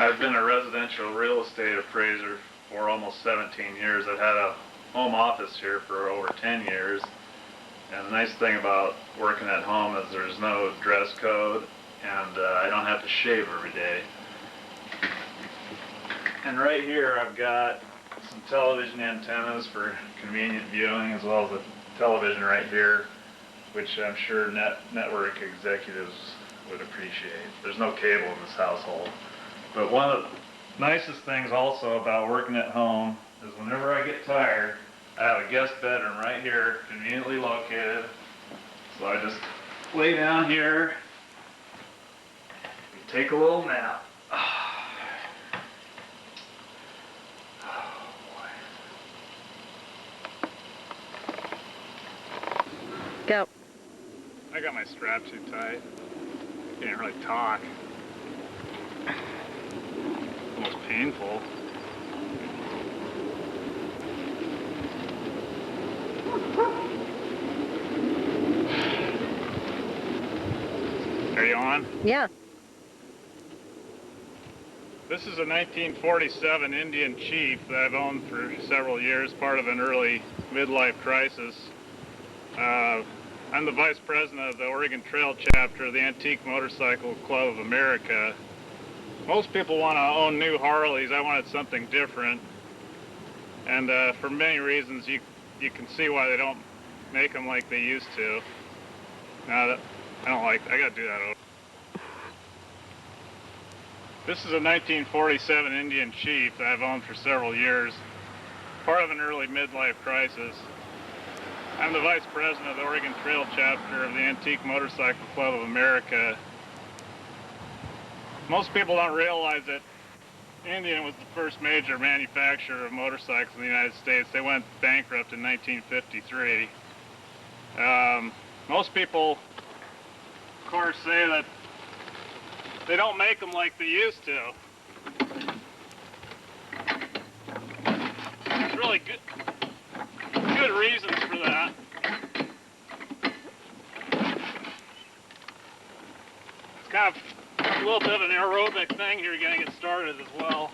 I've been a residential real estate appraiser for almost 17 years. I've had a home office here for over 10 years. And the nice thing about working at home is there's no dress code, and I don't have to shave every day. And right here I've got some television antennas for convenient viewing, as well as a television right here, which I'm sure network executives would appreciate. There's no cable in this household. But one of the nicest things also about working at home is whenever I get tired, I have a guest bedroom right here, conveniently located. So I just lay down here and take a little nap. Go. I got my strap too tight. Can't really talk. Almost painful. Are you on? Yeah. This is a 1947 Indian chief that I've owned for several years, part of an early midlife crisis. I'm the vice president of the Oregon Trail chapter of the Antique Motorcycle Club of America. Most people want to own new Harleys. I wanted something different. And for many reasons, you can see why they don't make them like they used to. I gotta do that over. This is a 1947 Indian chief that I've owned for several years, part of an early midlife crisis. I'm the vice president of the Oregon Trail chapter of the Antique Motorcycle Club of America. Most people don't realize that Indian was the first major manufacturer of motorcycles in the United States. They went bankrupt in 1953. Most people, of course, say that they don't make them like they used to. There's really good reasons for that. It's kind of a little bit of an aerobic thing here getting it started as well.